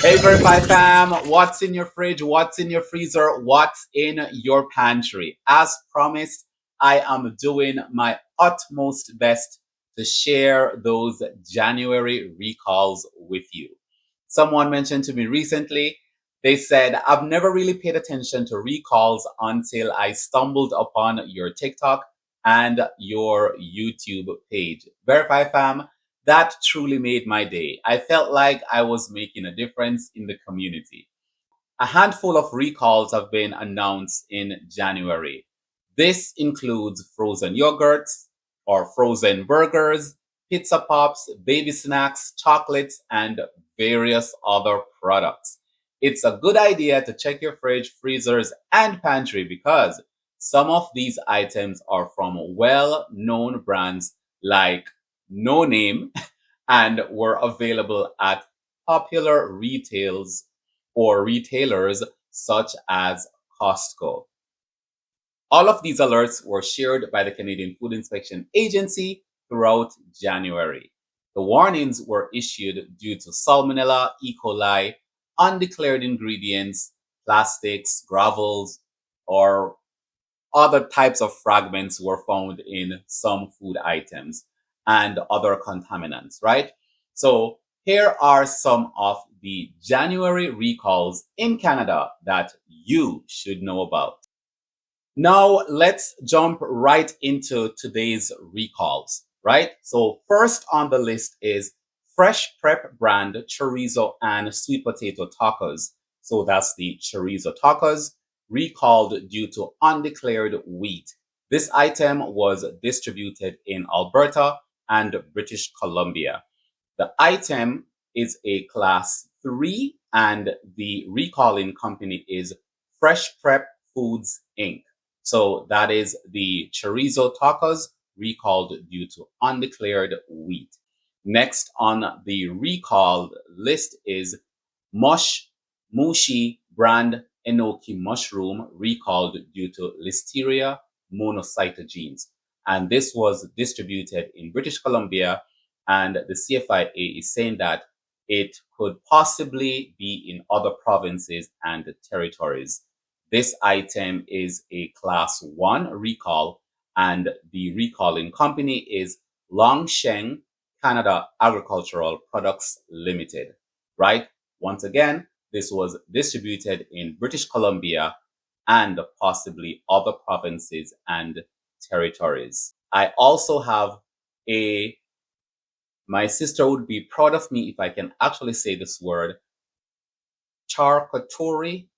Hey Verify fam, what's in your fridge? What's in your freezer? What's in your pantry? As promised, I am doing my utmost best to share those January recalls with you. Someone mentioned to me recently, they said, I've never really paid attention to recalls until I stumbled upon your TikTok and your YouTube page. Verify fam, that truly made my day. I felt like I was making a difference in the community. A handful of recalls have been announced in January. This includes frozen yogurts or frozen burgers, pizza pops, baby snacks, chocolates, and various other products. It's a good idea to check your fridge, freezers, and pantry because some of these items are from well-known brands like No Name and were available at popular retailers such as Costco. All of these alerts were shared by the Canadian Food Inspection Agency throughout January. The warnings were issued due to Salmonella, E. coli, undeclared ingredients, plastics, gravels, or other types of fragments were found in some food items and other contaminants, right? So here are some of the January recalls in Canada that you should know about. Now let's jump right into today's recalls, right? So first on the list is Fresh Prep brand Chorizo and Sweet Potato Tacos. So that's the Chorizo Tacos, recalled due to undeclared wheat. This item was distributed in Alberta and British Columbia. The item is a class 3 and the recalling company is Fresh Prep Foods Inc. So that is the Chorizo Tacos recalled due to undeclared wheat. Next on the recalled list is Mushmoshi brand Enoki Mushroom recalled due to Listeria monocytogenes. And this was distributed in British Columbia, and the CFIA is saying that it could possibly be in other provinces and territories. This item is a class 1 recall, and the recalling company is Longsheng Canada Agricultural Products Limited, right? Once again, this was distributed in British Columbia and possibly other provinces and territories. I also have my sister would be proud of me if I can actually say this word, charcuterie,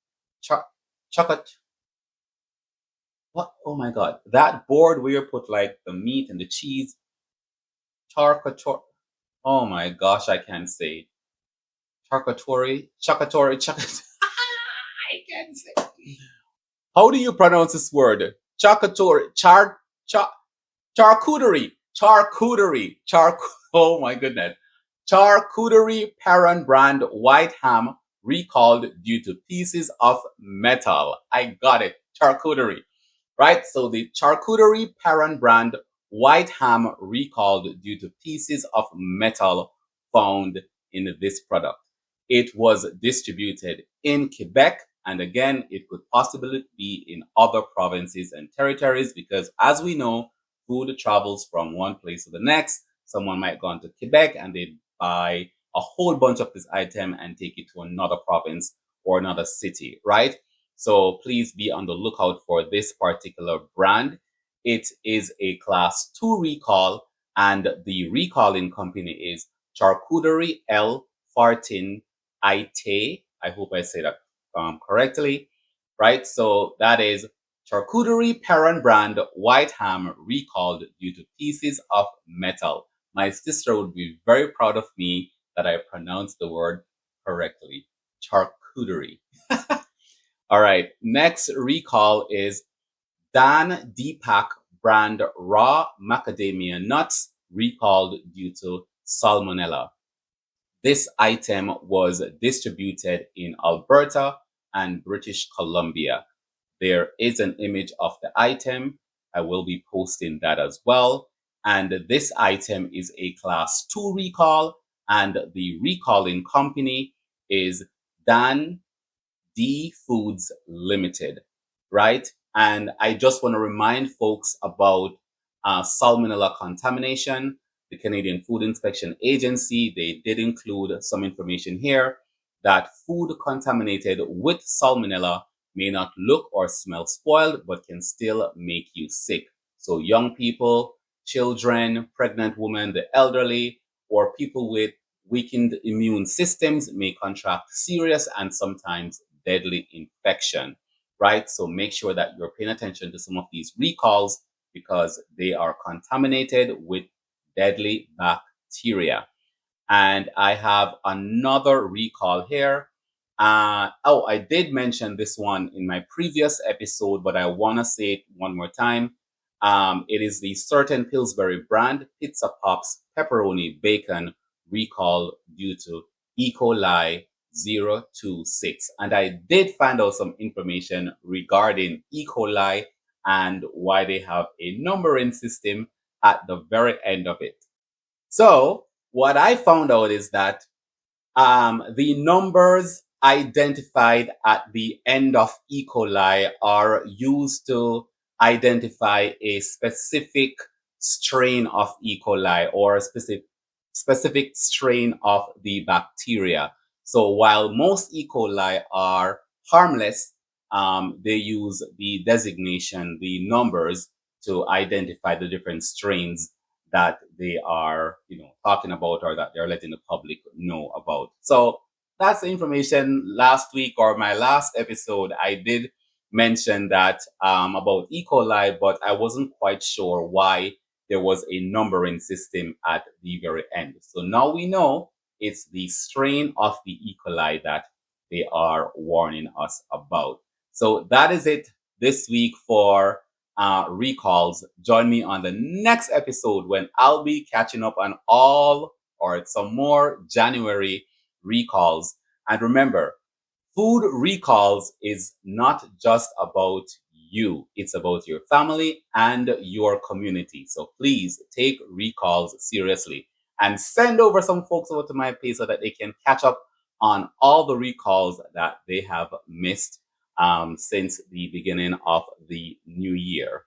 what? Oh my God. That board where you put like the meat and the cheese, charcuterie. Oh my gosh, I can't say. Charcuterie. I can't say. How do you pronounce this word? Charcuterie. Oh my goodness. Charcuterie Perron brand white ham recalled due to pieces of metal. I got it. Charcuterie. Right? So the Charcuterie Perron brand white ham recalled due to pieces of metal found in this product. It was distributed in Quebec, and again, it could possibly be in other provinces and territories because, as we know, food travels from one place to the next. Someone might go into Quebec and they buy a whole bunch of this item and take it to another province or another city, right? So please be on the lookout for this particular brand. It is a class 2 recall, and the recalling company is Charcuterie L. Fartin Ite. I hope I say that correctly, right? So that is Charcuterie Perron brand white ham recalled due to pieces of metal. My sister would be very proud of me that I pronounced the word correctly. Charcuterie. All right. Next recall is Dan Deepak brand Raw Macadamia Nuts recalled due to Salmonella. This item was distributed in Alberta and British Columbia. There is an image of the item. I will be posting that as well. And this item is a class 2 recall, and the recalling company is Dan D Foods Limited, right? And I just want to remind folks about salmonella contamination. The Canadian Food Inspection Agency, they did include some information here that food contaminated with salmonella may not look or smell spoiled, but can still make you sick. So young people, children, pregnant women, the elderly, or people with weakened immune systems may contract serious and sometimes deadly infection, right? So make sure that you're paying attention to some of these recalls because they are contaminated with deadly bacteria. And I have another recall here. I did mention this one in my previous episode, but I want to say it one more time. It is the certain Pillsbury brand Pizza Pops Pepperoni Bacon recall due to E. coli 026. And I did find out some information regarding E. coli and why they have a numbering system at the very end of it. So what I found out is that the numbers identified at the end of E. coli are used to identify a specific strain of E. coli or a specific strain of the bacteria. So while most E. coli are harmless, they use the designation, the numbers, to identify the different strains that they are, talking about or that they're letting the public know about. So that's the information. Last week or my last episode, I did mention that about E. coli, but I wasn't quite sure why there was a numbering system at the very end. So now we know it's the strain of the E. coli that they are warning us about. So that is it this week for recalls. Join me on the next episode when I'll be catching up on all or some more January recalls. And remember, food recalls is not just about you. It's about your family and your community. So please take recalls seriously and send over some folks over to my page so that they can catch up on all the recalls that they have missed since the beginning of the new year.